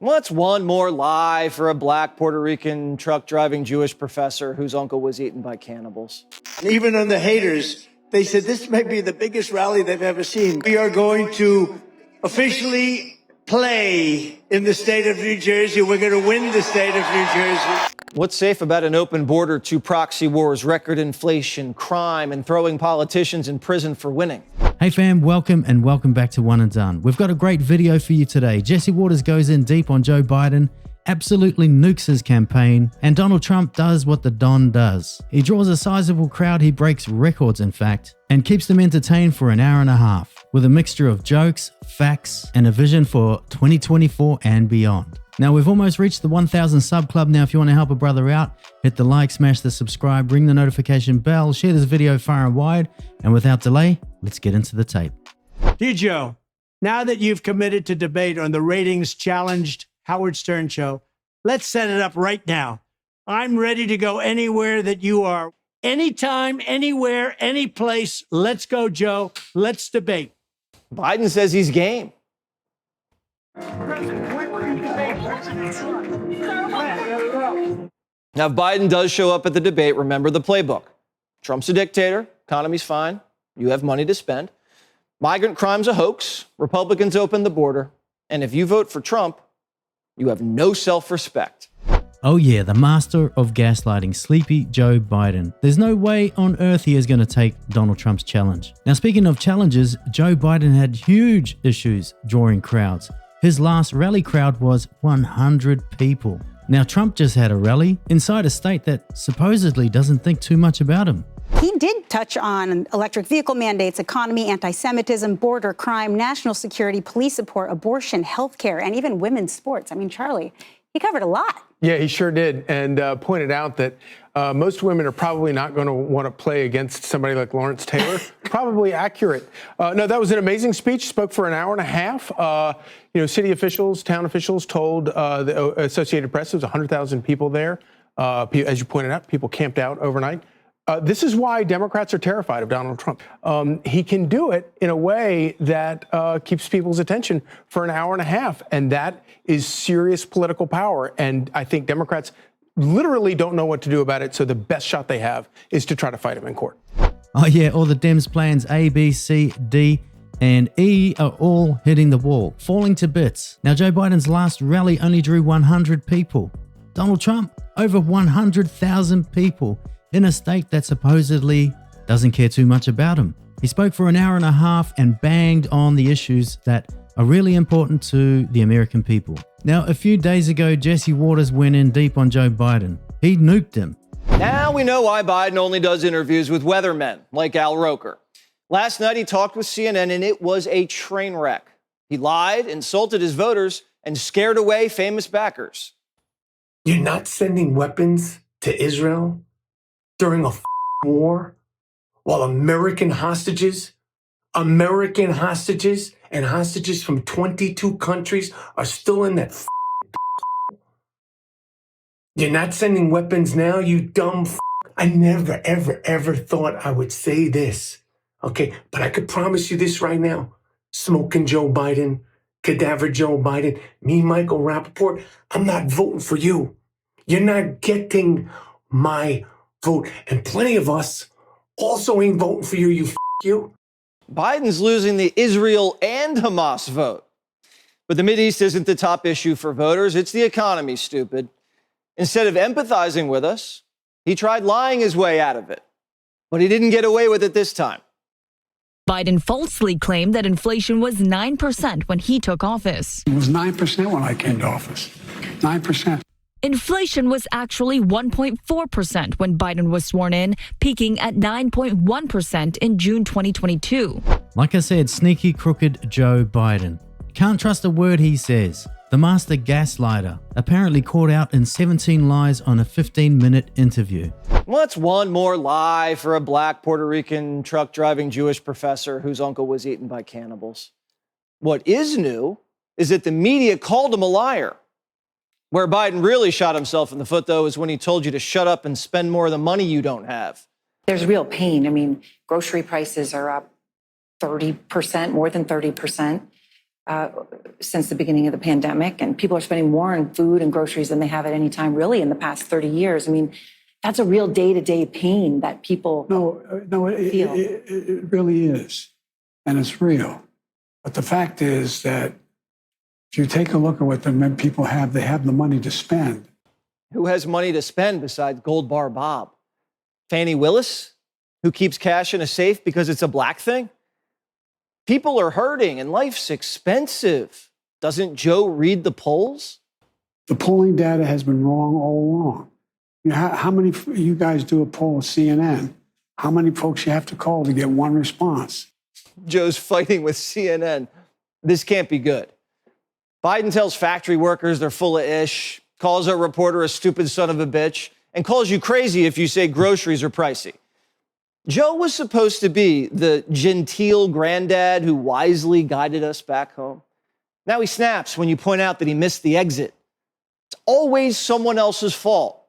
What's one more lie for a black Puerto Rican truck-driving Jewish professor whose uncle was eaten by cannibals? Even on the haters, they said this may be the biggest rally they've ever seen. We are going to officially play in the state of New Jersey. We're going to win the state of New Jersey. What's safe about an open border to proxy wars, record inflation, crime, and throwing politicians in prison for winning? Hey fam, welcome and welcome back to One and Done. We've got a great video for you today. Jesse Watters goes in deep on Joe Biden, absolutely nukes his campaign, and Donald Trump does what the Don does. He draws a sizable crowd, he breaks records in fact, and keeps them entertained for an hour and a half, with a mixture of jokes, facts, and a vision for 2024 and beyond. Now, we've almost reached the 1,000 sub club. Now, if you want to help a brother out, hit the like, smash the subscribe, ring the notification bell, share this video far and wide, and without delay, let's get into the tape. Dear Joe, now that you've committed to debate on the ratings-challenged Howard Stern show, let's set it up right now. I'm ready to go anywhere that you are. Anytime, anywhere, any place. Let's go, Joe. Let's debate. Biden says he's game. Now, if Biden does show up at the debate, remember the playbook. Trump's a dictator, economy's fine, you have money to spend. Migrant crime's a hoax, Republicans open the border, and if you vote for Trump, you have no self-respect. Oh yeah, the master of gaslighting, sleepy Joe Biden. There's no way on earth he is going to take Donald Trump's challenge. Now, speaking of challenges, Joe Biden had huge issues drawing crowds. His last rally crowd was 100 people. Now, Trump just had a rally inside a state that supposedly doesn't think too much about him. He did touch on electric vehicle mandates, economy, anti-Semitism, border crime, national security, police support, abortion, healthcare, and even women's sports. I mean, Charlie, he covered a lot. Yeah, he sure did, and pointed out that most women are probably not going to want to play against somebody like Lawrence Taylor. Probably accurate. No, that was an amazing speech. Spoke for an hour and a half. City officials, town officials told the Associated Press there was 100,000 people there. As you pointed out, people camped out overnight. This is why Democrats are terrified of Donald Trump. He can do it in a way that keeps people's attention for an hour and a half, and that is serious political power. And I think Democrats literally don't know what to do about it, so the best shot they have is to try to fight him in court. Oh yeah, all the Dems' plans A, B, C, D, and E are all hitting the wall, falling to bits. Now, Joe Biden's last rally only drew 100 people. Donald Trump, over 100,000 people in a state that supposedly doesn't care too much about him. He spoke for an hour and a half and banged on the issues that are really important to the American people. Now, a few days ago, Jesse Watters went in deep on Joe Biden. He nuked him. Now we know why Biden only does interviews with weathermen like Al Roker. Last night he talked with CNN and it was a train wreck. He lied, insulted his voters, and scared away famous backers. You're not sending weapons to Israel during a war while American hostages and hostages from 22 countries are still in that. You're not sending weapons now, you dumb. I never, ever thought I would say this. Okay, but I could promise you this right now. Smoking Joe Biden, cadaver Joe Biden, me, Michael Rappaport, I'm not voting for you. You're not getting my vote. And plenty of us also ain't voting for you, you. Biden's losing the Israel and Hamas vote. But the Mideast isn't the top issue for voters. It's the economy, stupid. Instead of empathizing with us, he tried lying his way out of it. But he didn't get away with it this time. Biden falsely claimed that inflation was 9% when he took office. It was 9% when I came to office. 9%. Inflation was actually 1.4% when Biden was sworn in, peaking at 9.1% in June 2022. Like I said, sneaky, crooked Joe Biden. Can't trust a word he says. The master gaslighter, apparently caught out in 17 lies on a 15-minute interview. What's one more lie for a black Puerto Rican truck-driving Jewish professor whose uncle was eaten by cannibals? What is new is that the media called him a liar. Where Biden really shot himself in the foot, though, is when he told you to shut up and spend more of the money you don't have. There's real pain. I mean, grocery prices are up 30%, more than 30%. since the beginning of the pandemic, and people are spending more on food and groceries than they have at any time really in the past 30 years. I mean, that's a real day-to-day pain that people feel. It really is, and it's real. But the fact is that if you take a look at what the men people have, they have the money to spend. Who has money to spend besides Gold Bar Bob? Fannie Willis, who keeps cash in a safe because it's a black thing? People are hurting and life's expensive. Doesn't Joe read the polls? The polling data has been wrong all along. You know, how many, you guys do a poll with CNN, how many folks you have to call to get one response? Joe's fighting with CNN. This can't be good. Biden tells factory workers they're full of ish, calls a reporter a stupid son of a bitch, and calls you crazy if you say groceries are pricey. Joe was supposed to be the genteel granddad who wisely guided us back home. Now he snaps when you point out that he missed the exit. It's always someone else's fault.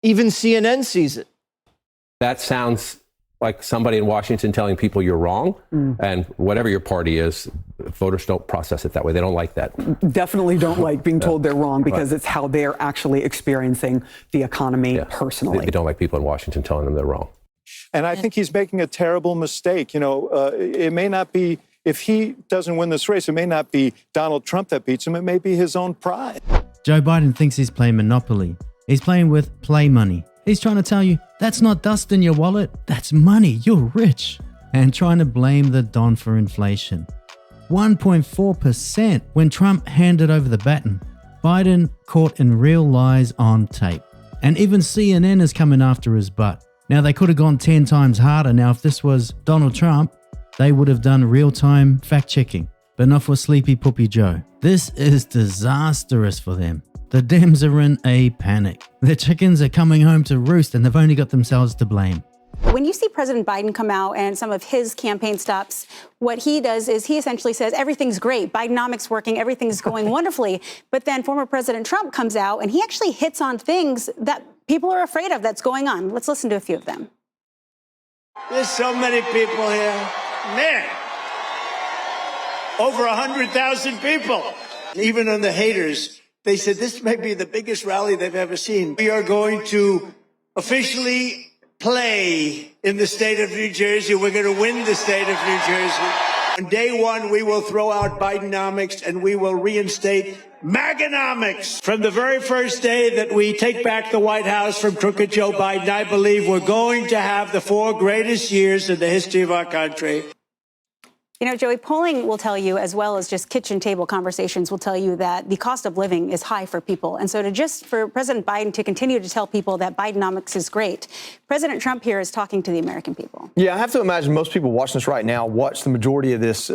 Even CNN sees it. That sounds like somebody in Washington telling people you're wrong. And whatever your party is, voters don't process it that way. They don't like that. Definitely don't like being told they're wrong, because it's how they're actually experiencing the economy personally. They don't like people in Washington telling them they're wrong. And I think he's making a terrible mistake. You know, it may not be, if he doesn't win this race, it may not be Donald Trump that beats him. It may be his own pride. Joe Biden thinks he's playing Monopoly. He's playing with play money. He's trying to tell you, that's not dust in your wallet, that's money, you're rich. And trying to blame the Don for inflation. 1.4% when Trump handed over the baton. Biden caught in real lies on tape. And even CNN is coming after his butt. Now, they could have gone 10 times harder. Now, if this was Donald Trump, they would have done real-time fact-checking. But not for Sleepy Poopy Joe. This is disastrous for them. The Dems are in a panic. Their chickens are coming home to roost, and they've only got themselves to blame. When you see President Biden come out and some of his campaign stops, what he does is he essentially says everything's great, Bidenomics working, everything's going wonderfully. But then former President Trump comes out and he actually hits on things that people are afraid of that's going on. Let's listen to a few of them. There's so many people here. Man, over 100,000 people. Even on the haters, they said this may be the biggest rally they've ever seen. We are going to officially play in the state of New Jersey. We're going to win the state of New Jersey. On day one, we will throw out Bidenomics and we will reinstate Maganomics. From the very first day that we take back the White House from crooked Joe Biden, I believe we're going to have the 4 greatest years in the history of our country. You know, Joey, polling will tell you, as well as just kitchen table conversations will tell you, that the cost of living is high for people. And so for President Biden to continue to tell people that Bidenomics is great, President Trump here is talking to the American people. Yeah, I have to imagine most people watching this right now watch the majority of this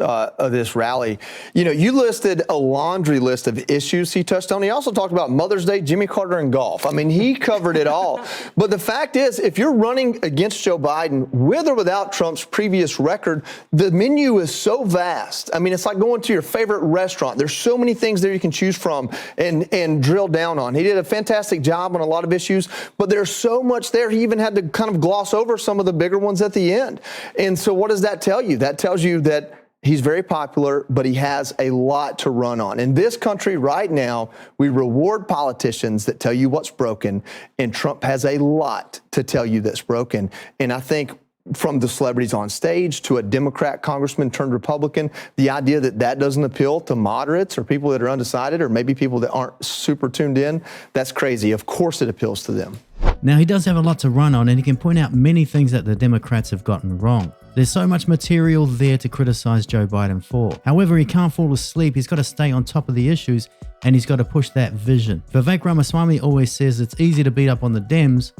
rally. You know, you listed a laundry list of issues he touched on. He also talked about Mother's Day, Jimmy Carter, and golf. I mean, he covered it all. But the fact is, if you're running against Joe Biden, with or without Trump's previous record, the menu is so vast. I mean, it's like going to your favorite restaurant. There's so many things there you can choose from and drill down on. He did a fantastic job on a lot of issues, but there's so much there. He even had to kind of gloss over some of the bigger ones at the end. And so what does that tell you? That tells you that he's very popular, but he has a lot to run on. In this country right now, we reward politicians that tell you what's broken, and Trump has a lot to tell you that's broken. And I think from the celebrities on stage to a Democrat congressman turned Republican, the idea that that doesn't appeal to moderates or people that are undecided or maybe people that aren't super tuned in, that's crazy. Of course it appeals to them. Now, he does have a lot to run on, and he can point out many things that the Democrats have gotten wrong. There's so much material there to criticize Joe Biden for. However, he can't fall asleep. He's got to stay on top of the issues, and he's got to push that vision. Vivek Ramaswamy always says it's easy to beat up on the Dems,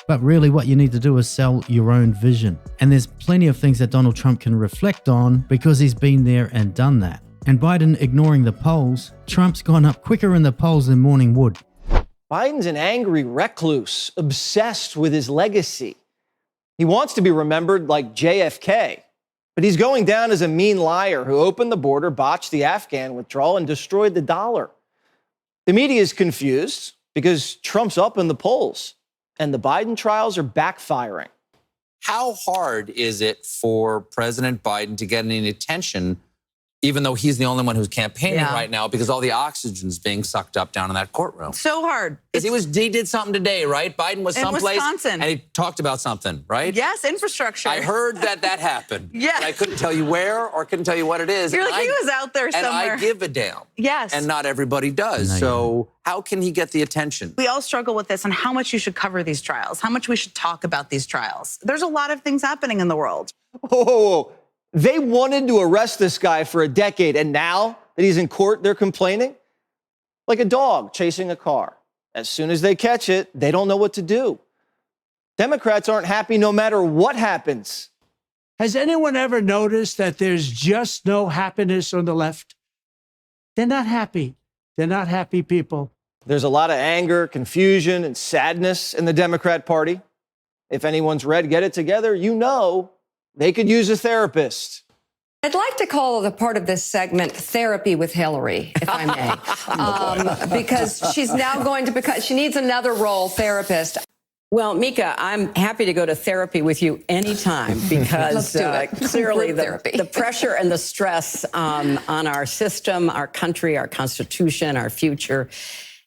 but really what you need to do is sell your own vision. And there's plenty of things that Donald Trump can reflect on because he's been there and done that. And Biden ignoring the polls, Trump's gone up quicker in the polls than morning wood. Biden's an angry recluse, obsessed with his legacy. He wants to be remembered like JFK, but he's going down as a mean liar who opened the border, botched the Afghan withdrawal, and destroyed the dollar. The media is confused because Trump's up in the polls, and the Biden trials are backfiring. How hard is it for President Biden to get any attention even though he's the only one who's campaigning Yeah. right now because all the oxygen's being sucked up down in that courtroom. So hard. Because he did something today, right? Biden was In someplace Wisconsin. and he talked about something, right? Yes, infrastructure. I heard that happened. Yeah. But I couldn't tell you where or couldn't tell you what it is. You're And like, he was out there somewhere. And I give a damn. Yes. And not everybody does. So how can he get the attention? We all struggle with this and how much you should cover these trials, how much we should talk about these trials. There's a lot of things happening in the world. Oh, they wanted to arrest this guy for a decade, and now that he's in court, they're complaining? Like a dog chasing a car. As soon as they catch it, they don't know what to do. Democrats aren't happy no matter what happens. Has anyone ever noticed that there's just no happiness on the left? They're not happy. They're not happy people. There's a lot of anger, confusion, and sadness in the Democrat Party. If anyone's read Get It Together, you know they could use a therapist. I'd like to call the part of this segment Therapy with Hillary, if I may, because she's now going to become, she needs another role, therapist. Well, Mika, I'm happy to go to therapy with you anytime because clearly the pressure and the stress on our system, our country, our Constitution, our future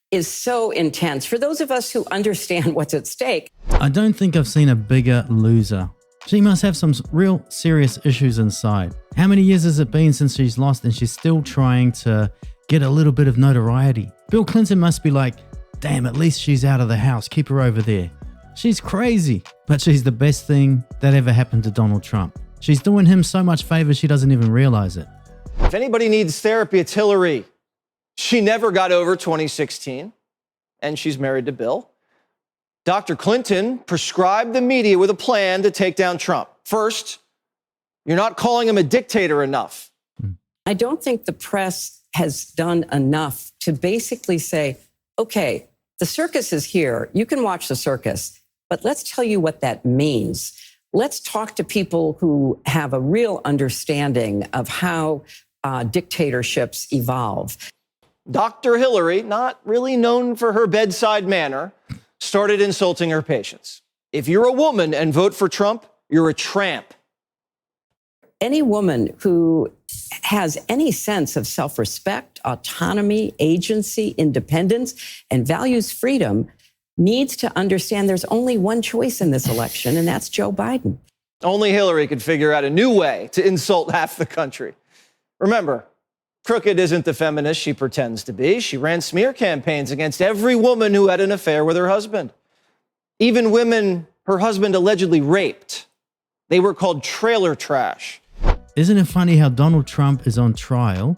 is so intense. For those of us who understand what's at stake. I don't think I've seen a bigger loser. She must have some real serious issues inside. How many years has it been since she's lost and she's still trying to get a little bit of notoriety? Bill Clinton must be like, damn, at least she's out of the house. Keep her over there. She's crazy, but she's the best thing that ever happened to Donald Trump. She's doing him so much favor she doesn't even realize it. If anybody needs therapy, it's Hillary. She never got over 2016, and she's married to Bill. Dr. Clinton prescribed the media with a plan to take down Trump. First, you're not calling him a dictator enough. I don't think the press has done enough to basically say, okay, the circus is here. You can watch the circus, but let's tell you what that means. Let's talk to people who have a real understanding of how dictatorships evolve. Dr. Hillary, not really known for her bedside manner, started insulting her patients. If you're a woman and vote for Trump, you're a tramp. Any woman who has any sense of self-respect, autonomy, agency, independence, and values freedom needs to understand there's only one choice in this election, and that's Joe Biden. Only Hillary could figure out a new way to insult half the country. Remember, crooked isn't the feminist she pretends to be. She ran smear campaigns against every woman who had an affair with her husband. Even women her husband allegedly raped. They were called trailer trash. Isn't it funny how Donald Trump is on trial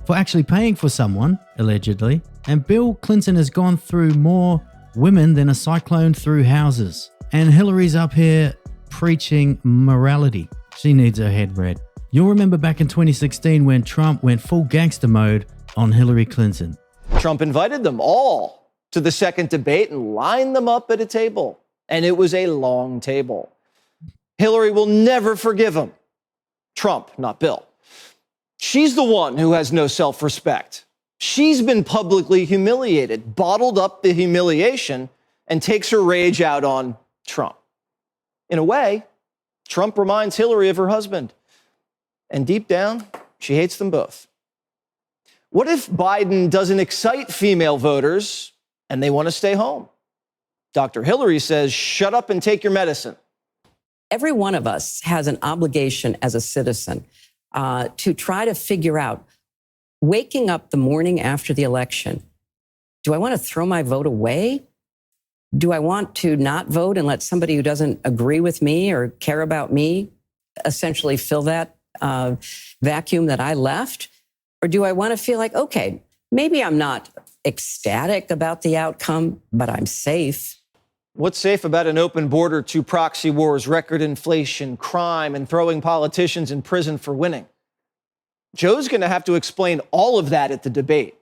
for actually paying for someone, allegedly, and Bill Clinton has gone through more women than a cyclone through houses. And Hillary's up here preaching morality. She needs her head read. You'll remember back in 2016 when Trump went full gangster mode on Hillary Clinton. Trump invited them all to the second debate and lined them up at a table. And it was a long table. Hillary will never forgive him. Trump, not Bill. She's the one who has no self-respect. She's been publicly humiliated, bottled up the humiliation, and takes her rage out on Trump. In a way, Trump reminds Hillary of her husband. And deep down, she hates them both. What if Biden doesn't excite female voters and they want to stay home? Dr. Hillary says, shut up and take your medicine. Every one of us has an obligation as a citizen to try to figure out, waking up the morning after the election, do I want to throw my vote away? Do I want to not vote and let somebody who doesn't agree with me or care about me essentially fill that vacuum that I left? Or do I want to feel like, okay, maybe I'm not ecstatic about the outcome, but I'm safe? What's safe about an open border, 2 proxy wars, record inflation, crime, and throwing politicians in prison for winning? Joe's going to have to explain all of that at the debate.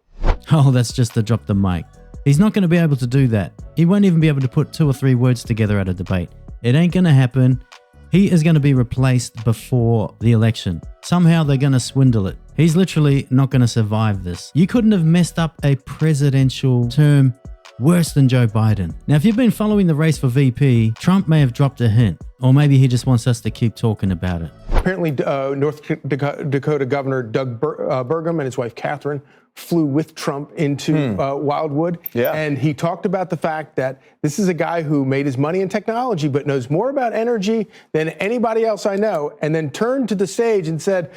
Oh, that's just to drop the mic. He's not going to be able to do that. He won't even be able to put 2 or 3 words together at a debate. It ain't going to happen. He is going to be replaced before the election. Somehow they're going to swindle it. He's literally not going to survive this. You couldn't have messed up a presidential term worse than Joe Biden. Now, if you've been following the race for VP, Trump may have dropped a hint, or maybe he just wants us to keep talking about it. apparently, North Dakota Governor Doug Burgum and his wife Catherine flew with Trump into Wildwood. Yeah. And he talked about the fact that this is a guy who made his money in technology, but knows more about energy than anybody else I know. And then turned to the stage and said,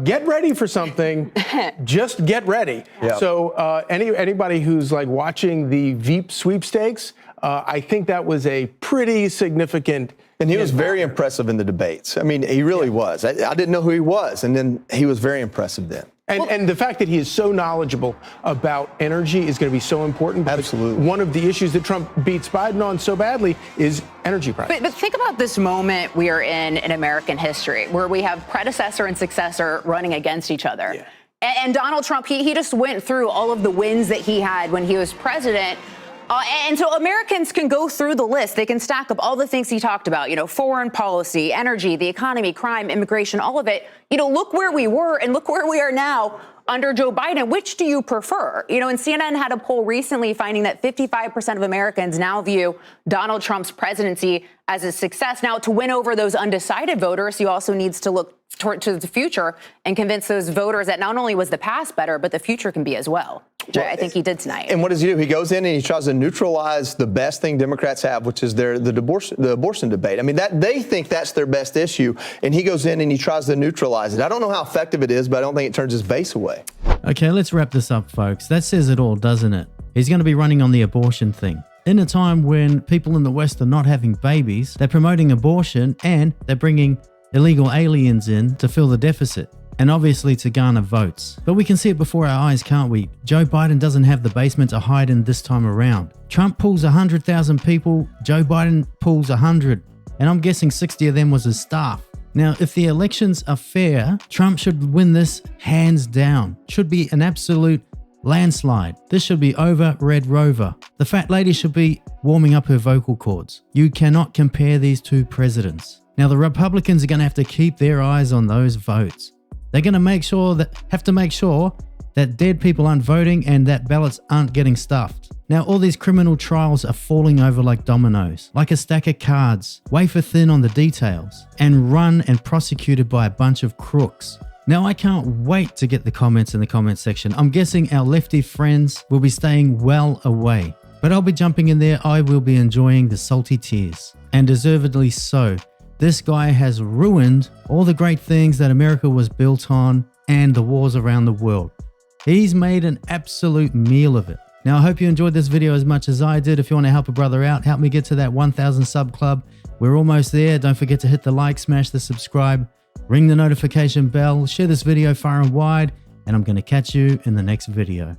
get ready for something. Just get ready. Yeah. So anybody who's like watching the Veep sweepstakes, I think that was a pretty significant. And he was very impressive in the debates. I mean, he really was. I didn't know who he was. And then he was very impressive then. And the fact that he is so knowledgeable about energy is going to be so important. Absolutely. One of the issues that Trump beats Biden on so badly is energy prices. But think about this moment we are in American history, where we have predecessor and successor running against each other. Yeah. And Donald Trump, he just went through all of the wins that he had when he was president. And so Americans can go through the list. They can stack up all the things he talked about, foreign policy, energy, the economy, crime, immigration, all of it. Look where we were and look where we are now under Joe Biden. Which do you prefer? And CNN had a poll recently finding that 55% of Americans now view Donald Trump's presidency as a success. Now, to win over those undecided voters, he also needs to look to the future and convince those voters that not only was the past better, but the future can be as well, which I think he did tonight. And what does he do? He goes in and he tries to neutralize the best thing Democrats have, which is the abortion debate. I mean, that they think that's their best issue, and he goes in and he tries to neutralize it. I don't know how effective it is, but I don't think it turns his base away. Okay, let's wrap this up, folks. That says it all, doesn't it? He's going to be running on the abortion thing. In a time when people in the West are not having babies, they're promoting abortion and they're bringing illegal aliens in to fill the deficit, and obviously to garner votes. But we can see it before our eyes, can't we? Joe Biden doesn't have the basement to hide in this time around. Trump pulls 100,000 people, Joe Biden pulls 100, and I'm guessing 60 of them was his staff. Now, if the elections are fair, Trump should win this hands down. Should be an absolute landslide. This should be over Red Rover. The fat lady should be warming up her vocal cords. You cannot compare these two presidents. Now, the Republicans are going to have to keep their eyes on those votes. They're going to have to make sure that dead people aren't voting and that ballots aren't getting stuffed. Now, all these criminal trials are falling over like dominoes, like a stack of cards, wafer thin on the details, and run and prosecuted by a bunch of crooks. Now, I can't wait to get the comments in the comment section. I'm guessing our lefty friends will be staying well away, but I'll be jumping in there. I will be enjoying the salty tears, and deservedly so. This guy has ruined all the great things that America was built on and the wars around the world. He's made an absolute meal of it. Now, I hope you enjoyed this video as much as I did. If you want to help a brother out, help me get to that 1,000 sub club. We're almost there. Don't forget to hit the like, smash the subscribe, ring the notification bell, share this video far and wide, and I'm going to catch you in the next video.